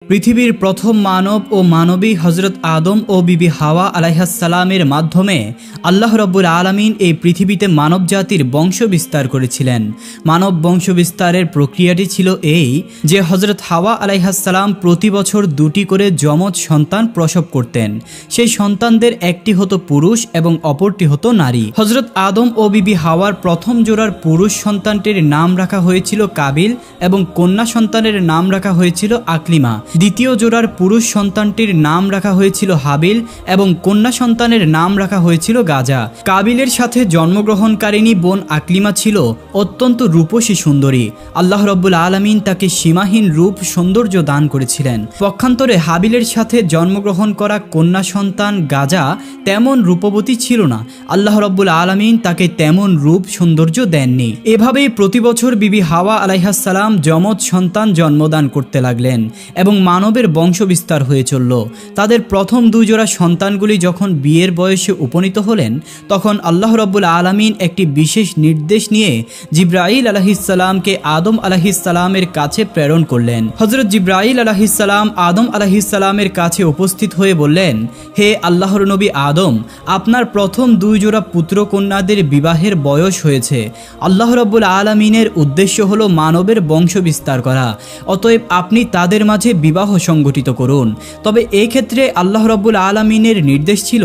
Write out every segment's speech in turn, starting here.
পৃথিবীর প্রথম মানব ও মানবী হজরত আদম ও বিবি হাওয়া আলাইহাসসালামের মাধ্যমে আল্লাহ রব্বুল আলামিন এই পৃথিবীতে মানব জাতির বংশ বিস্তার করেছিলেন। মানব বংশ বিস্তারের প্রক্রিয়াটি ছিল এই যে হজরত হাওয়া আলাইহাসসালাম প্রতি বছর 2টি করে যমজ সন্তান প্রসব করতেন। সেই সন্তানদের একটি হতো পুরুষ এবং অপরটি হতো নারী। হজরত আদম ও বিবি হাওয়ার প্রথম জোড়ার পুরুষ সন্তানটির নাম রাখা হয়েছিল কাবিল এবং কন্যা সন্তানের নাম রাখা হয়েছিল আকলিমা। দ্বিতীয় জোড়ার পুরুষ সন্তানটির নাম রাখা হয়েছিল হাবিল এবং কন্যা সন্তানের নাম রাখা হয়েছিল গাজা। কাবিলের সাথে জন্মগ্রহণকারিণী বোন আকলিমা ছিল অত্যন্ত রূপসী সুন্দরী। আল্লাহ রব্বুল আলামিন তাকে সীমাহীন রূপ সৌন্দর্য দান করেছিলেন। পক্ষান্তরে হাবিলের সাথে জন্মগ্রহণ করা কন্যা সন্তান গাজা তেমন রূপবতী ছিল না। আল্লাহ রব্বুল আলামিন তাকে তেমন রূপ সৌন্দর্য দেননি। এভাবেই প্রতি বছর বিবি হাওয়া আলাইহাসসালাম যমজ সন্তান জন্মদান করতে লাগলেন এবং মানবের বংশ বিস্তার হয়ে চলল। তাদের প্রথম 2 জোড়া সন্তানগুলি যখন বিয়ের বয়সে উপনীত হলেন তখন আল্লাহ রব্বুল আলামিন একটি বিশেষ নির্দেশ নিয়ে জিব্রাইল আলাইহিসসালামকে আদম আলাইহিসসালামের কাছে প্রেরণ করলেন। হযরত জিব্রাইল আলাইহিসসালাম আদম আলাইহিসসালামের কাছে উপস্থিত হয়ে বললেন, হে আল্লাহর নবী আদম, আপনার প্রথম 2 জোড়া পুত্র কন্যাদের বিবাহের বয়স হয়েছে। আল্লাহ রব্বুল আলামিনের উদ্দেশ্য হলো মানবের বংশ বিস্তার করা, অতএব আপনি তাদের মাঝে বিবাহ সংগঠিত করুন। তবে এই ক্ষেত্রে আল্লাহ রব্বুল আলামিনের নির্দেশ ছিল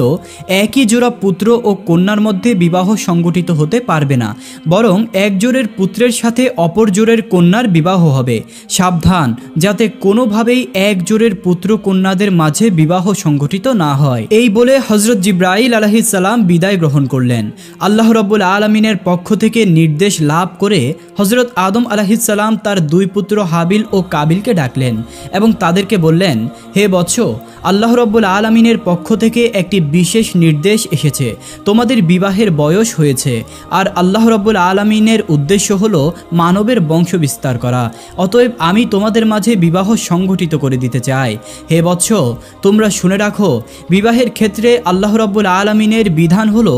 একই জোড়া পুত্র ও কন্যার মধ্যে বিবাহ সংগঠিত হতে পারবে না, বরং এক জোড়ের পুত্রের সাথে অপর জোড়ের কন্যার বিবাহ হবে। সাবধান যাতে কোনোভাবেই এক জোড়ের পুত্র কন্যাদের মাঝে বিবাহ সংগঠিত না হয়। এই বলে হযরত জিব্রাইল আলাইহিস সালাম বিদায় গ্রহণ করলেন। আল্লাহ রব্বুল আলামিনের পক্ষ থেকে নির্দেশ লাভ করে হযরত আদম আলাইহিস সালাম তার 2 পুত্র হাবিল ও কাবিলকে ডাকলেন এবং তাদেরকে বললেন, হে বৎস, আল্লাহ রব্বুল আলামিনের পক্ষ থেকে একটি বিশেষ নির্দেশ এসেছে। তোমাদের বিবাহের বয়স হয়েছে আর আল্লাহ রব্বুল আলামিনের উদ্দেশ্য হলো মানবের বংশ বিস্তার করা, অতএব আমি তোমাদের মাঝে বিবাহ সংগঠিত করে দিতে চাই। হে বৎস, তোমরা শুনে রাখো, বিবাহের ক্ষেত্রে আল্লাহ রব্বুল আলামিনের বিধান হলো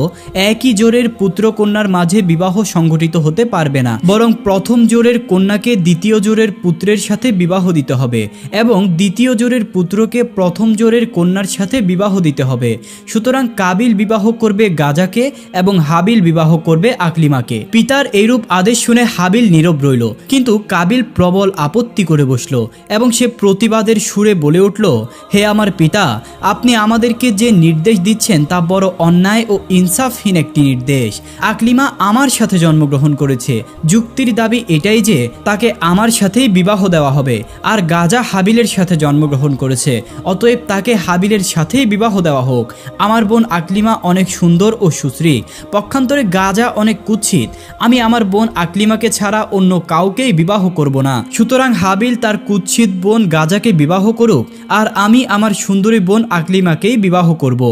একই জোড়ের পুত্র কন্যার মাঝে বিবাহ সংগঠিত হতে পারবে না, বরং প্রথম জোড়ের কন্যাকে দ্বিতীয় জোড়ের পুত্রের সাথে বিবাহ দিতে হবে এবং দ্বিতীয় জোড়ের পুত্রকে প্রথম জোড়ের কন্যার সাথে বিবাহ দিতে হবে। সুতরাং কাবিল বিবাহ করবে গাজাকে এবং হাবিল বিবাহ করবে আকলিমাকে। পিতার এইরূপ আদেশ শুনে হাবিল নীরব রইল, কিন্তু কাবিল প্রবল আপত্তি করে বসল এবং সে প্রতিবাদের সুরে বলে উঠল, হে আমার পিতা, আপনি আমাদেরকে যে নির্দেশ দিচ্ছেন তা বড় অন্যায় ও ইনসাফহীন একটি নির্দেশ। আকলিমা আমার সাথে জন্মগ্রহণ করেছে, যুক্তির দাবি এটাই যে তাকে আমার সাথেই বিবাহ দেওয়া হবে, আর গাজা হাবিলের সাথে জন্মগ্রহণ করেছে, অতএব তাকে হাবিলের সাথেই বিবাহ দেওয়া হোক। আমার বোন আকলিমা অনেক সুন্দর ও সুশ্রী, পক্ষান্তরে গাজা অনেক কুৎসিত। আমি আমার বোন আকলিমাকে ছাড়া অন্য কাউকেই বিবাহ করব না। সুতরাং হাবিল তার কুৎসিত বোন গাজাকে বিবাহ করুক আর আমি আমার সুন্দরী বোন আকলিমাকেই বিবাহ করব।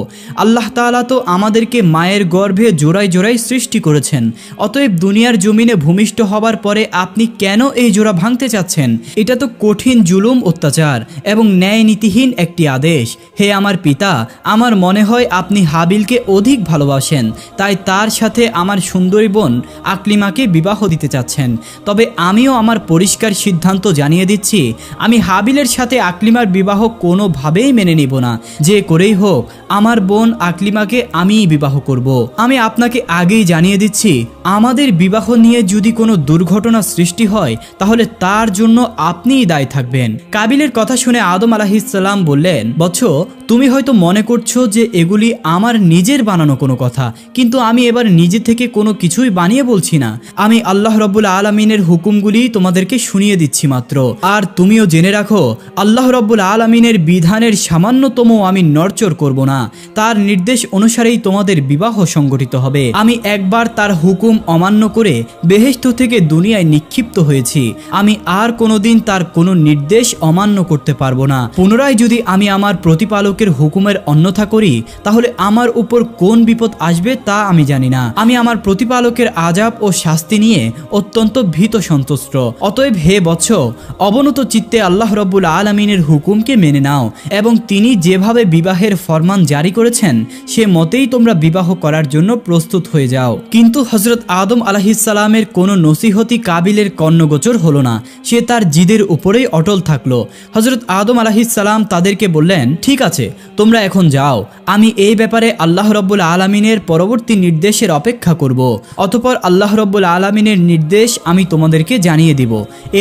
আল্লাহ তাআলা তো আমাদেরকে মায়ের গর্ভে জোড়ায় জোড়ায় সৃষ্টি করেছেন, অতএব দুনিয়ার জমিনে ভূমিষ্ঠ হবার পরে আপনি কেন এই জোড়া ভাঙতে চাচ্ছেন? এটা তো কঠিন জুলুম, অত্যাচার এবং ন্যায় নীতিহীন একটি আদেশ। হে আমার পিতা, আমার মনে হয় আপনি হাবিলকে অধিক ভালোবাসেন, তাই তার সাথে আমার সুন্দরী বোন আকলিমাকে বিবাহ দিতে চাচ্ছেন। তবে আমিও আমার পরিষ্কার সিদ্ধান্ত জানিয়ে দিচ্ছি, আমি হাবিলের সাথে আকলিমার বিবাহ কোনোভাবেই মেনে নিব না। যে করেই হোক আমার বোন আকলিমাকে আমিই বিবাহ করব। আমি আপনাকে আগেই জানিয়ে দিচ্ছি, আমাদের বিবাহ নিয়ে যদি কোনো দুর্ঘটনা সৃষ্টি হয় তাহলে তার জন্য আপনিই দায়ী থাকবেন। কাবিলের কথা শুনে আদম আলাইহিসসালাম বললেন, বৎস, তুমি হয়তো মনে করছো যে এগুলি আমার নিজের বানানো কোনো কথা, কিন্তু আমি এবার নিজে থেকে কোনো কিছুই বানিয়ে বলছি না। আমি আল্লাহ রব্বুল আলামিনের হুকুমগুলি তোমাদেরকে শুনিয়ে দিচ্ছি মাত্র। আর তুমিও জেনে রাখো, আল্লাহ রব্বুল আলামিনের বিধানের সামান্যতম আমি নড়চড় করব না। তার নির্দেশ অনুসারেই তোমাদের বিবাহ সংগঠিত হবে। আমি একবার তার হুকুম অমান্য করে বেহেশত থেকে দুনিয়ায় নিক্ষিপ্ত হয়েছি, আমি আর কোনোদিন তার কোনো নির্দেশ অমান্য করতে পারবো না। পুনরায় যদি আমি আমার প্রতিপালকের হুকুমের অন্যথা করি তাহলে আমার উপর কোন বিপদ আসবে তা আমি জানি না। আমি আমার প্রতিপালকের আযাব ও শাস্তি নিয়ে অত্যন্ত ভীত সন্তুষ্ট। অতএব হে বৎস, অবনত চিত্তে আল্লাহ রব্বুল আলামিনের হুকুমকে মেনে নাও এবং তিনি যেভাবে বিবাহের ফরমান জারি করেছেন সে মতেই তোমরা বিবাহ করার জন্য প্রস্তুত হয়ে যাও। কিন্তু হযরত আদম আলাইহিসসালামের কোনো নসিহতি কাবিলের কর্ণগোচর হলো না। সে তার জিদের উপরেই অটল থাকলো হযরত আদম আলাইহিসসালাম তাদেরকে বললেন, ঠিক আছে, তোমরা এখন যাও, আমি এই ব্যাপারে আল্লাহ রাব্বুল আলামিনের পরবর্তী নির্দেশের অপেক্ষা করব। অতঃপর আল্লাহ রাব্বুল আলামিনের নির্দেশ আমি তোমাদেরকে জানিয়ে দিব।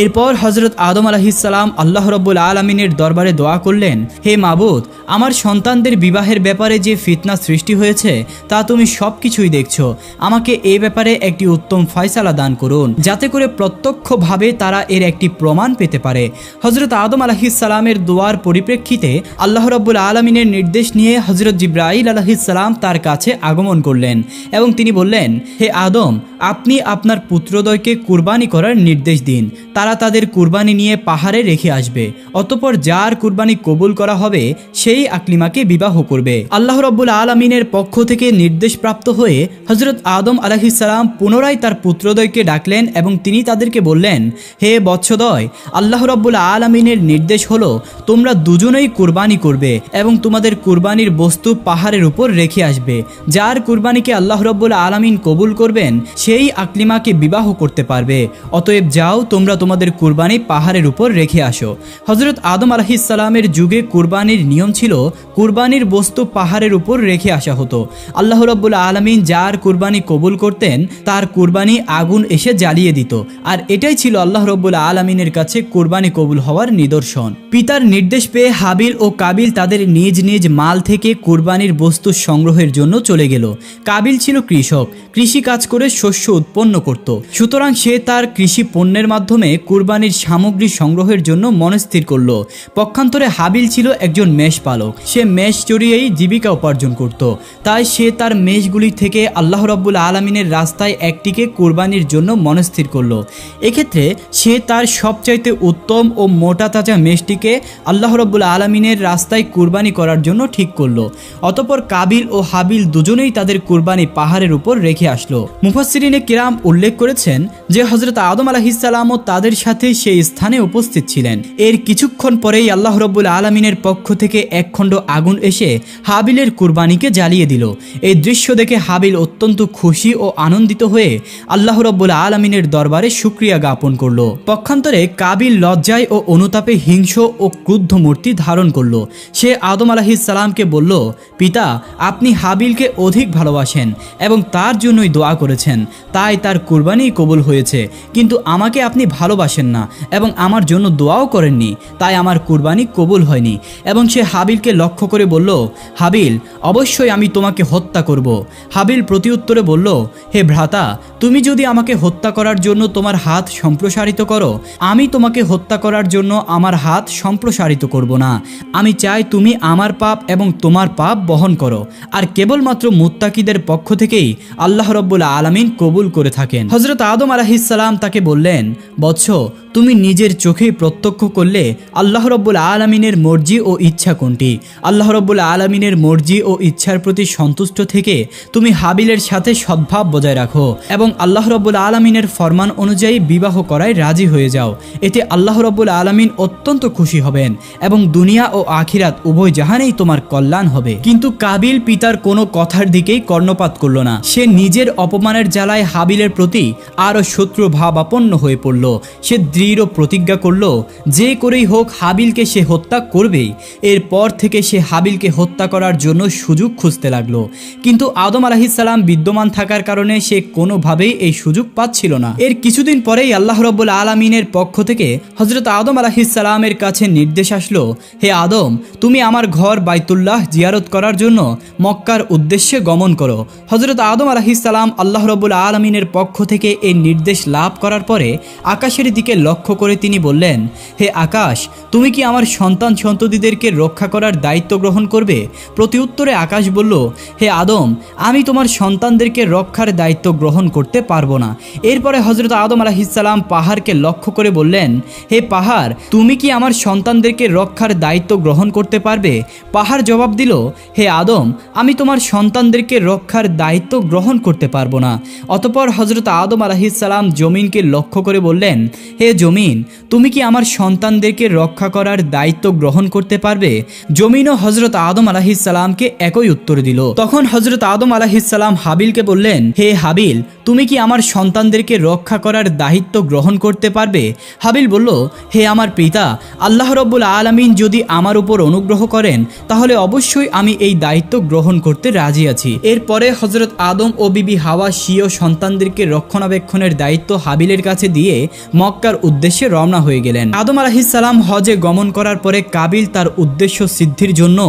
এরপর হযরত আদম আলাইহিসসালাম আল্লাহ রাব্বুল আলামিনের দরবারে দোয়া করলেন, হে মাবুদ, আমার সন্তানদের বিবাহের ব্যাপারে যে ফিতনা সৃষ্টি হয়েছে তা তুমি সবকিছুই দেখছো, আমাকে এই ব্যাপারে একটি উত্তম ফয়সালা দান করুন, যাতে করে প্রত্যক্ষভাবে তারা এর একটি প্রমাণ পেতে পারে। হযরত আদম আলাইহিসসালামের দোয়ার পরিপ্রেক্ষিতে আল্লাহ রাব্বুল আলামিনের নির্দেশ নিয়ে হযরত জিবরাইল আলাইহিসসালাম তার কাছে আগমন করলেন এবং তিনি বললেন, হে আদম, আপনি আপনার পুত্রদ্বয়কে কুরবানি করার নির্দেশ দিন, তারা তাদের কুরবানি নিয়ে পাহাড়ে রেখে আসবে, অতঃপর যার কুরবানি কবুল করা হবে সেই আকলিমাকে বিবাহ করবে। আল্লাহ রাব্বুল আলামিনের পক্ষ থেকে নির্দেশ প্রাপ্ত হয়ে হযরত আদম আলাইহিসসালাম পুনরায় তার পুত্রদ্বয়কে ডাকলেন এবং তিনি তাদেরকে বললেন, হে বৎসদ্বয়, আল্লাহ রাব্বুল আলামিনের নির্দেশ হলো তোমরা দুজনেই কুরবানি করবে এবং তোমাদের কুরবানির বস্তু পাহাড়ের উপর রেখে আসবে, যার কুরবানিকে আল্লাহ রাব্বুল আলামিন কবুল করবেন সেই আকলিমাকে বিবাহ করতে পারবে। অতএব যাও, তোমরা তোমাদের কুরবানি পাহাড়ের উপর রেখে আসো। হযরত আদম আলাইহিসসালামের যুগে কুরবানির নিয়ম ছিল কুরবানির বস্তু পাহাড়ের উপর রেখে আসা হতো। আল্লাহ রাব্বুল আলামিন যার কুরবানি কবুল করতেন তার কুরবানি আগুন এসে জ্বালিয়ে দিত, আর এটাই ছিল আল্লাহ রাব্বুল আলামিনের কাছে কুরবানি কবুল হওয়ার নিদর্শন। পিতার নির্দেশ পেয়ে হাবিল ও কাবিল তাদের নিজ নিজ মাল থেকে কুরবানির বস্তু সংগ্রহের জন্য চলে গেল। কাবিল ছিল কৃষক, কৃষি কাজ করে শস্য উৎপন্ন করত, সুতরাং সে তার কৃষি পণ্যের মাধ্যমে কুরবানির সামগ্রী সংগ্রহের জন্য মনস্থির করল। পক্ষান্তরে হাবিল ছিল একজন মেষ পালক, সে মেষ চড়িয়েই জীবিকা উপার্জন করত, তাই সে তার মেষগুলি থেকে আল্লাহ রাব্বুল আলামিনের রাস্তায় একটিকে কুরবানির জন্য মনস্থির করল। এক্ষেত্রে সে তার সবচাইতে উত্তম ও মোটা তাজা মেষটিকে আল্লাহ রাব্বুল আলামিনের রাস্তায় কুরবানি করার জন্য ঠিক করলো। অতঃপর কাবিল ও হাবিল দুজনেই তাদের কুরবানি পাহাড়ের উপর রেখে আসলো। মুফাসসিরিনে কিরাম উল্লেখ করেছেন যে হযরত আদম আলাইহিসসালামও তাদের সাথে সেই স্থানে উপস্থিত ছিলেন। এর কিছুক্ষণ পরেই আল্লাহ রাব্বুল আলামিনের পক্ষ থেকে এক খণ্ড আগুন এসে হাবিলের কুরবানিকে জ্বালিয়ে দিল। এই দৃশ্য দেখে হাবিল অত্যন্ত খুশি ও আনন্দিত হয়ে আল্লাহ রাব্বুল আলামিনের দরবারে শুকরিয়া জ্ঞাপন করলো। পক্ষান্তরে কাবিল লজ্জায় ও অনুতাপে হিংস্র ও ক্রুদ্ধ মূর্তি ধারণ করলো। সে আদম আলাইহিসসালামকে বলল, পিতা, আপনি হাবিলকে অধিক ভালোবাসেন এবং তার জন্যই দোয়া করেছেন, তাই তার কুরবানি কবুল হয়েছে, কিন্তু আমাকে আপনি ভালোবাসেন না এবং আমার জন্য দোয়াও করেননি, তাই আমার কুরবানি কবুল হয়নি। এবং সে হাবিলকে লক্ষ্য করে বলল, হাবিল, অবশ্যই আমি তোমাকে হত্যা করব। হাবিল প্রতিউত্তরে বলল, হে ভ্রাতা, তুমি যদি আমাকে হত্যা করার জন্য তোমার হাত সম্প্রসারিত করো, আমি তোমাকে হত্যা করার জন্য আমার হাত সম্প্রসারিত করব না। আমি চাই তুমি আমার পাপ এবং তোমার পাপ বহন করো, আর কেবলমাত্র মুত্তাকিদের পক্ষ থেকেই আল্লাহ রাব্বুল আলামিন কবুল করে থাকেন। হযরত আদম আলাইহিসসালাম তাকে বললেন, বৎস, তুমি নিজের চোখেই প্রত্যক্ষ করলে আল্লাহ রাব্বুল আলামিনের মর্জি ও ইচ্ছা কোনটি। আল্লাহ রাব্বুল আলামিনের মর্জি ও ইচ্ছার প্রতি সন্তুষ্ট থেকে তুমি হাবিলের সাথে সদ্ভাব বজায় রাখো এবং আল্লাহ রাব্বুল আলামিনের ফরমান অনুযায়ী বিবাহ করায় রাজি হয়ে যাও। এতে আল্লাহ রাব্বুল আলামিন অত্যন্ত খুশি হবেন এবং দুনিয়া ও আখিরাত উভয় জাহানেই তোমার কল্যাণ হবে। কিন্তু কাবিল পিতার কোনো কথার দিকেই কর্ণপাত করল না। সে নিজের অপমানের জ্বালায় হাবিলের প্রতি আরও শত্রু ভাবাপন্ন হয়ে পড়ল। সে দৃঢ় প্রতিজ্ঞা করল, যে করেই হোক হাবিলকে সে হত্যা করবেই। এরপর থেকে সে হাবিলকে হত্যা করার জন্য সুযোগ খুঁজতে লাগলো, কিন্তু আদম আলাইহিসসালাম বিদ্যমান থাকার কারণে সে কোনোভাবেই এই সুযোগ পাচ্ছিল না। এর কিছুদিন পরেই আল্লাহ রাব্বুল আলামিনের পক্ষ থেকে হযরত আদম আলাইহিসসালামের কাছে নির্দেশ আসলো, হে আদম, তুমি আমার ঘর বাইতুল্লাহ জিয়ারত করার জন্য মক্কার উদ্দেশ্যে গমন করো। হযরত আদম আলাইহিসসালাম আল্লাহ রাব্বুল আলামিনের পক্ষ থেকে এই নির্দেশ লাভ করার পরে আকাশের দিকে লক্ষ্য করে তিনি বললেন, হে আকাশ, তুমি কি আমার সন্তান সন্ততিদেরকে রক্ষা করার দায়িত্ব গ্রহণ করবে? প্রতিউত্তরে আকাশ বলল, হে আদম, আমি তোমার সন্তানদেরকে রক্ষার দায়িত্ব গ্রহণ করতে পারবো না। এরপরে হযরত আদম আলাইহিসসালাম পাহাড়কে লক্ষ্য করে বললেন, হে পাহাড়, তুমি কি আমার সন্তানদেরকে রক্ষার দায়িত্ব গ্রহণ করতে পারবে? পাহাড় জবাব দিল, হে আদম, আমি তোমার সন্তানদেরকে রক্ষার দায়িত্ব গ্রহণ করতে পারবো না। অতঃপর হযরত আদম আলাইহিসসালাম জমিনকে লক্ষ্য করে বললেন, হে জমিন, তুমি কি আমার সন্তানদেরকে রক্ষা করার দায়িত্ব গ্রহণ করতে পারবে? জমিনও হযরত আদম আলাইহিসসালামকে একই উত্তর দিল। তখন হযরত আদম আলাইহিসসালাম হাবিলকে বললেন, হে হাবিল, তুমি কি আমার সন্তানদেরকে রক্ষা করার দায়িত্ব গ্রহণ করতে পারবে? হাবিল বলল, হে আমার পিতা, আল্লাহ রব্বুল আলামিন যদি আমার উপর অনুগ্রহ করেন তাহলে অবশ্যই আমি এই দায়িত্ব গ্রহণ করতে রাজি আছি। এরপরে হযরত আদম ও বিবি হাওয়া স্বীয় সন্তানদেরকে রক্ষণাবেক্ষণের দায়িত্ব হাবিলের কাছে দিয়ে মক্কার উদ্দেশ্যে রওনা হয়ে গেলেন। আদম আলাইহিস সালাম হজে গমন করার পরে কাবিল তার উদ্দেশ্য সিদ্ধির জন্য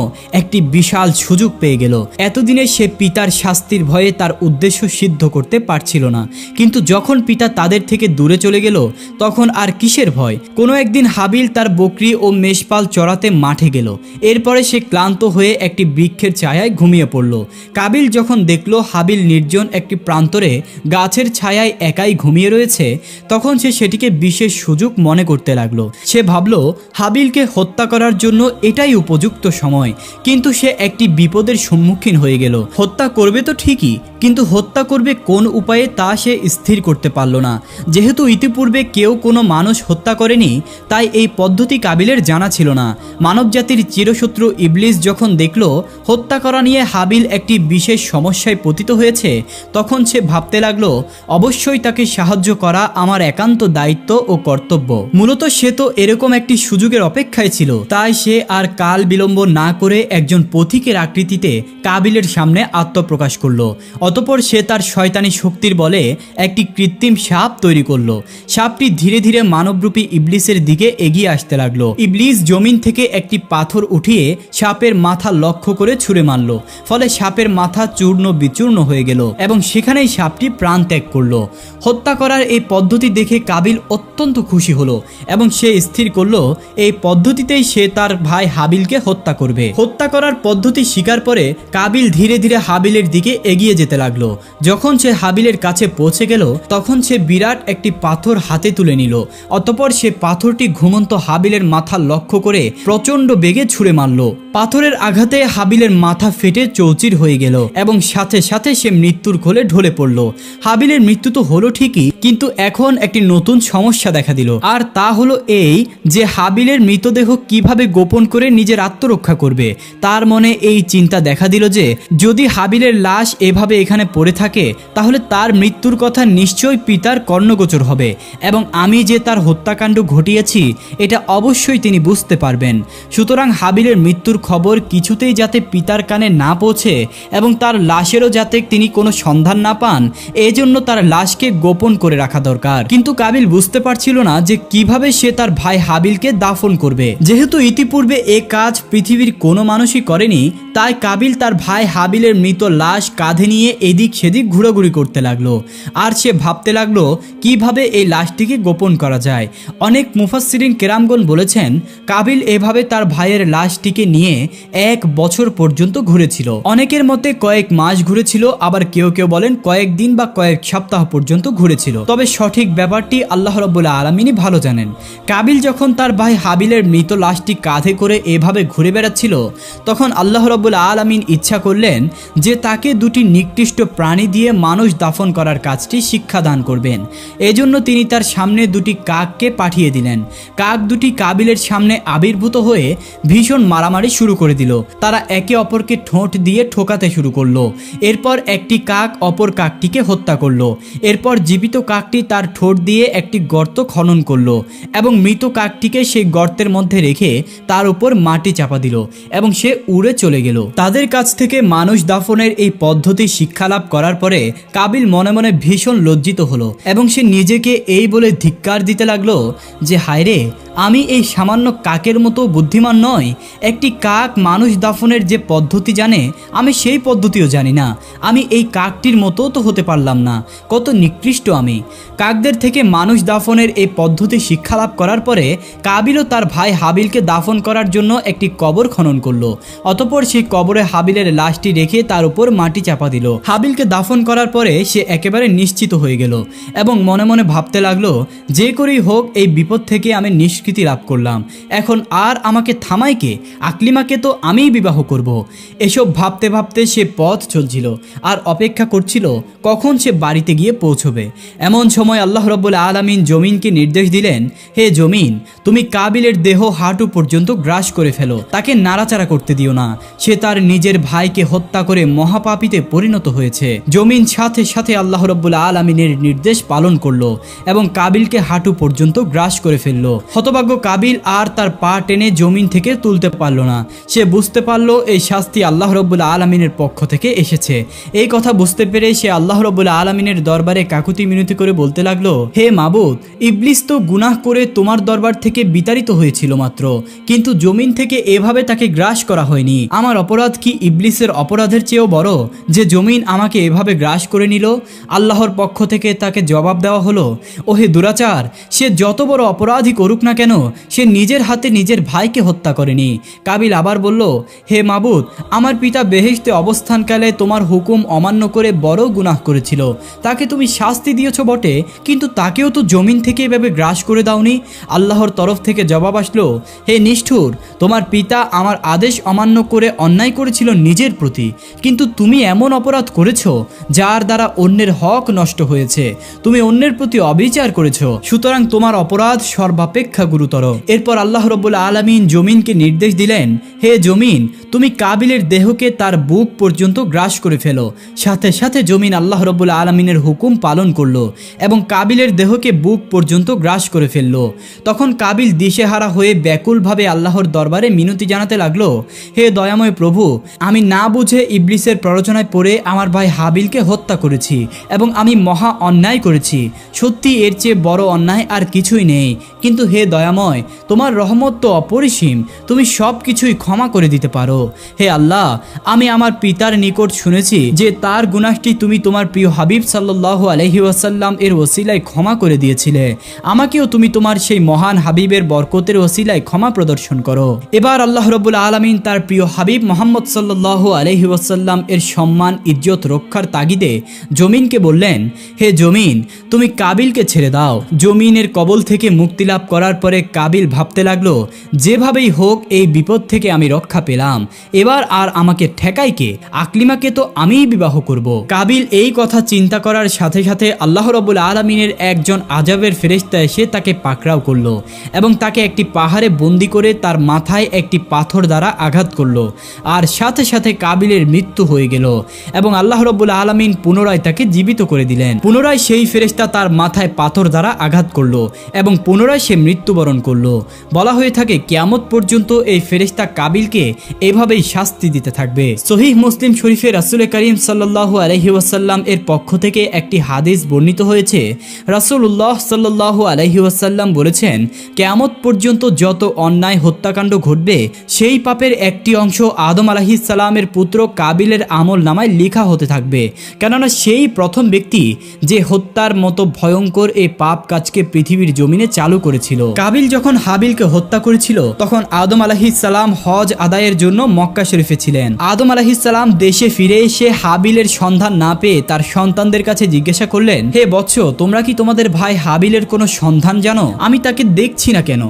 একটি বিশাল সুযোগ পেয়ে গেল। এতদিনে সে পিতার শাস্তির ভয়ে তার উদ্দেশ্য সিদ্ধ করতে পারছিল না, কিন্তু যখন পিতা তাদের থেকে দূরে চলে গেল তখন আর কিসের ভয়? কোনো একদিন হাবিল তার বকরি ও মেষপাল চড়াতে মাঠে গেল। এরপরে সে ক্লান্ত হয়ে একটি বৃক্ষের ছায়ায় ঘুমিয়ে পড়ল। কাবিল যখন দেখল হাবিল নির্জন একটি প্রান্তরে গাছের ছায়ায় একাই ঘুমিয়ে রয়েছে, তখন সে সেটিকে বিশেষ সুযোগ মনে করতে লাগলো। সে ভাবল হাবিলকে হত্যা করার জন্য এটাই উপযুক্ত সময়, কিন্তু সে একটি বিপদের সম্মুখীন হয়ে গেল। হত্যা করবে তো ঠিকই, কিন্তু হত্যা করবে কোন উপায়ে তা সে স্থির করতে পারল না। যেহেতু ইতিপূর্বে কেউ কোনো মানুষ হত্যা করেনি, তাই এই পদ্ধতি কাবিলের জানা ছিল না। মানবজাতির চিরশত্রু ইবলিস যখন দেখল হত্যা করা নিয়ে হাবিল একটি বিশেষ সমস্যায় পতিত হয়েছে, তখন সে ভাবতে লাগলো অবশ্যই তাকে সাহায্য করা আমার একান্ত দায়িত্ব ও কর্তব্য। মূলত সে তো এরকম একটি সুযোগের অপেক্ষায় ছিল, তাই সে আর কাল বিলম্ব না করে একজন পথিকের আকৃতিতে কাবিলের সামনে আত্মপ্রকাশ করলো। অতঃপর সে তার শয়তানি শক্তির বলে একটি কৃত্রিম সাপ তৈরি করলো। সাপটি ধীরে ধীরে মানবরূপী ইবলিসের দিকে এগিয়ে আসতে লাগলো। ইবলিস জমিন থেকে একটি পাথর উঠিয়ে সাপের মাথা লক্ষ্য করে ছুঁড়ে মারল। ফলে সাপের মাথা চূর্ণ বিচূর্ণ হয়ে গেল এবং সেখানেই সাপটি প্রাণ ত্যাগ করলো। হত্যা করার এই পদ্ধতি দেখে কাবিল অত্যন্ত খুশি হলো এবং সে স্থির করলো এই পদ্ধতিতেই সে তার ভাই হাবিলকে হত্যা করবে। হত্যা করার পদ্ধতি শিকার পরে কাবিল ধীরে ধীরে হাবিলের দিকে এগিয়ে যেতে লাগলো। যখন সে হাবিলের কাছে পৌঁছে গেল তখন সে বিরাট একটি পাথর হাতে তুলে নিল। অতঃপর সে পাথরটি ঘুমন্ত হাবিলের মাথা লক্ষ্য করে প্রচন্ড বেগে ছুঁড়ে মারল। পাথরের আঘাতে হাবিলের মাথা ফেটে চৌচির হয়ে গেল এবং সাথে সাথে সে মৃত্যুর কোলে ঢলে পড়ল। হাবিলের মৃত্যু তো হলো ঠিকই, কিন্তু এখন একটি নতুন সমস্যা দেখা দিল, আর তা হলো এই যে হাবিলের মৃতদেহ কিভাবে গোপন করে নিজের আত্মরক্ষা করবে। তার মনে এই চিন্তা দেখা দিল যে যদি হাবিলের লাশ এভাবে এখানে পড়ে থাকে তাহলে তার মৃত্যুর কথা নিশ্চয়ই পিতার কর্ণগোচর হবে এবং আমি যে তার হত্যাকাণ্ড ঘটিয়েছি এটা অবশ্যই তিনি বুঝতে পারবেন। সুতরাং হাবিলের মৃত্যুর খবর কিছুতেই যাতে পিতার কানে না পৌঁছে এবং তার লাশেরও যাতে তিনি কোনো সন্ধান না পান, এজন্য তার লাশকে গোপন করে রাখা দরকার। কিন্তু কাবিল বুঝতে পারছিল না যে কিভাবে সে তার ভাই হাবিলকে দাফন করবে। যেহেতু ইতিপূর্বে এ কাজ পৃথিবীর কোনো মানুষই করেনি, তাই কাবিল তার ভাই হাবিলের মৃত লাশ কাঁধে নিয়ে এদিক সেদিক ঘোরাঘুরি করতে লাগলো। আর সে ভাবতে লাগলো কিভাবে এই লাশটিকে গোপন করা যায়। অনেক মুফাসসিরিন কেরামগণ বলেছেন কাবিল এভাবে তার ভাইয়ের লাশটিকে নিয়ে 1 বছর পর্যন্ত ঘুরেছিল। অনেকের মতে কয়েক মাস ঘুরেছিল, আবার কেউ কেউ বলেন কয়েক দিন বা কয়েক সপ্তাহ পর্যন্ত ঘুরেছিল। তবে সঠিক ব্যাপারটি আল্লাহ রাব্বুল আলামিনই ভালো জানেন। কাবিল যখন তার ভাই হাবিলের মৃত লাশটি কাঁধে করে এভাবে ঘুরে বেড়াচ্ছিল, তখন আল্লাহ রাব্বুল আলামিন ইচ্ছা করলেন যে তাকে দুটি নিকৃষ্ট প্রাণী দিয়ে মানুষ দাফন করার কাজটি শিক্ষাদান করবেন। এজন্য তিনি তার সামনে দুটি কাককে পাঠিয়ে দিলেন। কাক দুটি কাবিলের সামনে আবির্ভূত হয়ে ভীষণ মারামারি শুরু করে দিল। তারা একে অপরকে ঠোঁট দিয়ে ঠোকাতে শুরু করলো। এরপর একটি কাক অপর কাকটিকে হত্যা করলো। এরপর জীবিত কাকটি তার ঠোঁট দিয়ে একটি গর্ত খনন করলো এবং মৃত কাকটিকে সেই গর্তের মধ্যে রেখে তার উপর মাটি চাপা দিল এবং সে উড়ে চলে গেল। তাদের কাছ থেকে মানুষ দাফনের এই পদ্ধতি শিক্ষা লাভ করার পরে কাবিল মনে মনে ভীষণ লজ্জিত হলো এবং সে নিজেকে এই বলে ধিক্কার দিতে লাগলো যে হায়রে, আমি এই সামান্য কাকের মতো বুদ্ধিমান নয়। একটি কাক মানুষ দাফনের যে পদ্ধতি জানে আমি সেই পদ্ধতিও জানি না। আমি এই কাকটির মতো তো হতে পারলাম না। কত নিকৃষ্ট আমি। কাকদের থেকে মানুষ দাফনের এই পদ্ধতি শিক্ষা লাভ করার পরে কাবিলও তার ভাই হাবিলকে দাফন করার জন্য একটি কবর খনন করলো। অতঃপর সেই কবরে হাবিলের লাশটি রেখে তার উপর মাটি চাপা দিল। হাবিলকে দাফন করার পরে সে একেবারে নিশ্চিত হয়ে গেল এবং মনে মনে ভাবতে লাগলো যে করেই হোক এই বিপদ থেকে আমি নিষ্কৃতি লাভ করলাম, এখন আর আমাকে থামায় কে? আকলিমাকে তো আমিই বিবাহ করব। এসব ভাবতে ভাবতে সে পথ চলছিল আর অপেক্ষা করছিল কখন সে বাড়িতে গিয়ে পৌঁছবে। এমন সময় আল্লাহ রাব্বুল আলামিন জমিনকে নির্দেশ দিলেন, হে জমিন, তুমি কাবিলের দেহ হাঁটু পর্যন্ত গ্রাস করে ফেলো, তাকে নাড়াচাড়া করতে দিও না, সে তার নিজের ভাইকে হত্যা করে মহাপাপীতে পরিণত হয়েছে। জমিন সাথে সাথে আল্লাহ রাব্বুল আলামিনের নির্দেশ পালন করলো এবং কাবিলকে হাঁটু পর্যন্ত গ্রাস করে ফেললো। হতভাগ্য কাবিল আর তার পা টেনে জমিন থেকে তুলতে পারল না। সে বুঝতে পারলো এই শাস্তি আল্লাহ রাব্বুল আলামিনের পক্ষ থেকে এসেছে। এই কথা বুঝতে পেরে সে আল্লাহ রাব্বুল আলামিনের দরবারে কাকুতি মিনতি করে বলতে লাগলো, হে মাবুদ, ইবলিস তো গুনাহ করে তোমার দরবার থেকে বিতাড়িত হয়েছিল মাত্র, কিন্তু জমিন থেকে এভাবে তাকে গ্রাস করা হয়নি। আমার অপরাধ কি ইবলিসের অপরাধের চেয়েও বড় যে জমিন আমাকে এভাবে গ্রাস করে নিল? আল্লাহর পক্ষ থেকে তাকে জবাব দেওয়া হলো, ওহে দুরাচার, সে যত বড় অপরাধী করুক না কেন, সে নিজের হাতে নিজের ভাইকে হত্যা করেনি। কাবিল আবার বলল, হে মাবুদ, আমার পিতা বেহেশতে অবস্থানকালে তোমার হুকুম অমান্য করে বড় গুনাহ করেছিল, তাকে তুমি শাস্তি দিয়েছ বটে, কিন্তু তাকেও তো জমিন থেকে এভাবে গ্রাস করে দাওনি। আল্লাহর তরফ থেকে জবাব আসলো, হে নিষ্ঠুর, তোমার পিতা আমার আদেশ অমান্য করে অন্যায় করেছিল নিজের প্রতি, কিন্তু তুমি এমন অপরাধ করেছো যার দ্বারা অন্যের হক নষ্ট হয়েছে, তুমি অন্যের প্রতি অবিচার করেছো, সুতরাং তোমার অপরাধ সর্বাপেক্ষা গুরুতর। এরপর আল্লাহ রাব্বুল আলামিন জমিনকে নির্দেশ দিলেন, হে জমিন, তুমি কাবিলের দেহকে তার বুক পর্যন্ত গ্রাস করে ফেলো। সাথে সাথে জমিন আল্লাহ রাব্বুল আলামিনের হুকুম পালন করলো এবং কাবিলের দেহকে বুক পর্যন্ত গ্রাস করে ফেললো। তখন কাবিল দিশেহারা হয়ে ব্যাকুলভাবে আল্লাহর দরবারে মিনতি জানাতে লাগলো, হে দয়াময় প্রভু, আমি না বুঝে ইবলিসের প্ররোচনায় পড়ে আমার ভাই হাবিলকে হত্যা করেছি এবং আমি মহা অন্যায় করেছি। সত্যি এর চেয়ে বড় অন্যায় আর কিছুই নেই, কিন্তু হে দয়াময়, তোমার রহমত তো অপরিসীম, তুমি সব কিছুই ক্ষমা করে দিতে পারো। হে আল্লাহ, আমি আমার পিতার নিকট শুনেছি যে তার গুনাহটি তুমি তোমার প্রিয় হাবিব সাল্লাল্লাহু আলাইহি ওয়াসাল্লাম এর ওসিলায় ক্ষমা করে দিয়েছিলে। আমাকেও তুমি তোমার সেই মহান হাবিবের বরকতের ওসিলায় ক্ষমা প্রদর্শন করো। এবার আল্লাহ রাব্বুল আলামিন তার প্রিয় হাবিব মুহাম্মদ সাল্লাল্লাহু আলাইহি ওয়াসাল্লাম এর সম্মান ইজ্জত রক্ষার তাগিদে জমিনকে বললেন, হে জমিন, তুমি কাবিলকে ছেড়ে দাও। জমিনের কবল থেকে মুক্তি লাভ করার পরে কাবিল ভাবতে লাগলো, যেভাবেই হোক এই বিপদ থেকে আমি রক্ষা পেলাম, এবার আর আমাকে ঠেকাই কে? আকলিমাকে তো আমিই বিবাহ করব। কাবিল এই কথা চিন্তা করার সাথে সাথে আল্লাহ রাব্বুল আলামিনের একজন আযাবের ফেরেশতা এসে তাকে পাকড়াও করলো এবং তাকে একটি পাহাড়ে বন্দি করে তার মাথায় একটি পাথর দ্বারা আঘাত করলো, আর সাথে সাথে কাবিলের মৃত্যু হয়ে গেল এবং আল্লাহ রাব্বুল আলামিন পুনরায় তাকে জীবিত করে দিলেন। পুনরায় সেই ফেরেশতা তার মাথায় পাথর দ্বারা আঘাত করলো এবং পুনরায় সে মৃত্যুবরণ করলো। বলা হয়ে থাকে কিয়ামত পর্যন্ত এই ফেরেশতা কাবিলকে এভাবেই শাস্তি দিতে থাকবে। সহিহ মুসলিম শরীফে রাসূল করিম সাল্লাল্লাহু আলাইহি ওয়াসাল্লাম এর পক্ষ থেকে একটি হাদিস বর্ণিত হয়েছে। রাসূলুল্লাহ সাল্লাল্লাহু আলাইহি ওয়াসাল্লাম বলেছেন, কিয়ামত পর্যন্ত যত অন্যায় হত্যাকাণ্ড ঘটবে সেই পাপের একটি অংশ আদম আলাইহিস সালামের পুত্র কাবিলের আমল নামায় লেখা হতে থাকবে, কেননা সেই প্রথম ব্যক্তি যে হত্যার মতো ভয়ঙ্কর এই পাপ কাজকে পৃথিবীর জমিনে চালু করেছিল। কাবিল যখন হাবিলকে হত্যা করেছিল তখন আদম আলাইহিস সালাম হজ আদায়ের জন্য মক্কা শরীফে ছিলেন। আদম আলাইহিস সালাম দেশে ফিরে এসে হাবিলের সন্ধান না পেয়ে তার সন্তানদের কাছে জিজ্ঞাসা করলেন, হে বৎস, তোমরা কি তোমাদের ভাই হাবিলের কোনো সন্ধান জানো? আমি তাকে দেখছি না কেন?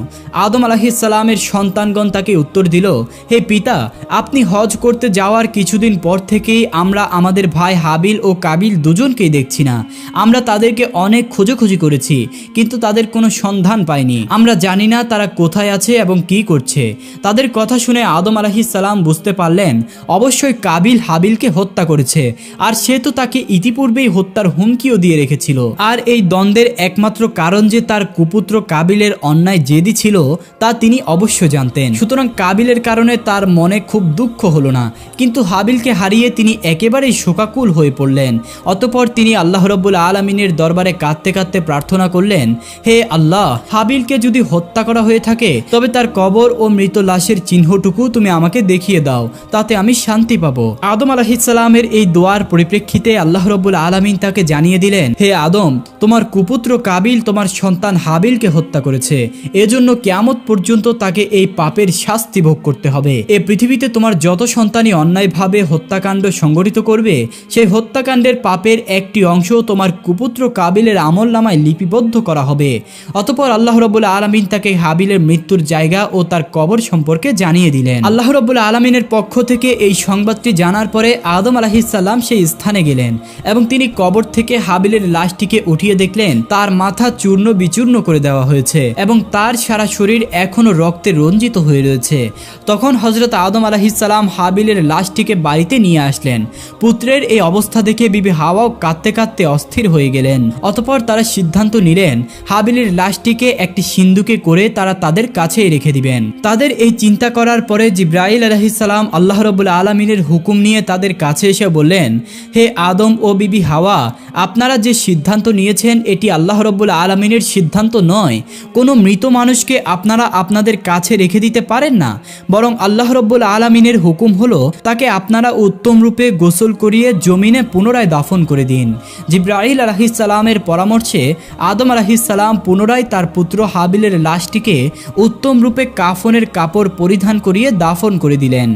আদম আলাইহিস সালামের সন্তানগণ তাকে উত্তর দিল, হে পিতা, আপনি হজ করতে যাওয়ার কিছুদিন পর থেকেই আমরা আমাদের ভাই হাবিল ও কাবিল দুজনকেই দেখছি না। আমরা তাদেরকে অনেক খোঁজাখুঁজি করেছি, কিন্তু তাদের কোনো সন্ধান পাইনি। আমরা জানি না তারা কোথায় আছে এবং কি করছে। তাদের কথা শুনে আদম আলাইহিস সালাম বুঝতে পারলেন অবশ্যই কাবিল হাবিলকে হত্যা করেছে, আর সে তো তাকে ইতিপূর্বেই হত্যার হুমকিও দিয়ে রেখেছিল। আর এই দ্বন্দ্বের একমাত্র কারণ যে তার কুপুত্র কাবিলের অন্যায় জেদি ছিল তা তিনি অবশ্য জানতেন। সুতরাং কাবিলের কারণে তার মনে খুব দুঃখ হলো না, কিন্তু হাবিলকে হারিয়ে তিনি একেবারেই শোকাকুল হয়ে পড়লেন। অতঃপর তিনি আল্লাহ রাব্বুল আলামিনের দরবারে কাঁদতে কাঁদতে প্রার্থনা করলেন, হে আল্লাহ, হাবিলকে যদি হত্যা করা হয়ে থাকে তবে তার কবর ও মৃত লাশের চিহ্নটুকু তুমি আমাকে দেখিয়ে দাও, তাতে আমি শান্তি পাবো। আদম আলাইহিসসালামের এই দোয়ার পরিপ্রেক্ষিতে আল্লাহ রাব্বুল আলামিন তাকে জানিয়ে দিলেন, হে আদম, তোমার কুপুত্র কাবিল তোমার সন্তান হাবিলকে হত্যা করেছে, এজন্য কিয়ামত পর্যন্ত তাকে এই পাপের শাস্তি ভোগ করতে হবে। এই পৃথিবীতে তোমার যত সন্তানই অন্যায়ভাবে হত্যাকাণ্ড সংগঠিত করবে, সেই হত্যাকাণ্ডের পাপের একটি অংশ তোমার কুপুত্র কাবিলের আমলনামায় লিপিবদ্ধ করা হবে। অতঃপর আল্লাহ রাব্বুল আলামিন তাকে হাবিলের মৃত্যুর জায়গা ও তার কবর সম্পর্কে জানিয়ে দিলেন। আল্লাহ রাব্বুল আলামিনের পক্ষ থেকে এই সংবাদটি জানার পরে আদম আলাইহিসসালাম সেই স্থানে গেলেন এবং তিনি কবর থেকে হাবিলের লাশটিকে উঠিয়ে দেখলেন তার মাথা চূর্ণ বিচূর্ণ করে দেওয়া হয়েছে এবং তার সারা শরীর এখনো রক্তে রঞ্জিত হয়ে রয়েছে। তখন হযরত আদম আলাইহিসসালাম হাবিলের লাশটিকে বাড়িতে নিয়ে আসলেন। পুত্রের এই অবস্থা দেখে বিবি হাওয়াও কাঁদতে কাঁদতে অস্থির হয়ে গেলেন। অতঃপর তারা সিদ্ধান্ত নিলেন হাবিলের লাশটিকে একটি সিন্দুকে করে তারা তাদের কাছেই রেখে দিবেন। তাদের এই চিন্তা করার পরে জিবরাইল আলাইহিসসালাম আল্লাহ রাব্বুল আলামিনের হুকুম নিয়ে তাদের কাছে এসে বললেন, হে আদম ও বিবি হাওয়া, আপনারা যে সিদ্ধান্ত নিয়েছেন এটি আল্লাহ রাব্বুল আলামিনের সিদ্ধান্ত নয়। কোনো মৃত মানুষকে আপনারা আপনাদের কাছে রেখে দিতে পারেন না, বরং আল্লাহ রাব্বুল আলামিনের হুকুম হলো তাকে আপনারা উত্তম রূপে গোসল করিয়ে জমিনে পুনরায় দাফন করে দিন। জিবরাইল আলাইহিসসালামের পরামর্শে আদম আলাইহিসসালাম পুনরায় তার পুত্র হাবিলের লাশটিকে উত্তম রূপে কাফনের কাপড় পরিধান করিয়ে দাফন করে দিলেন।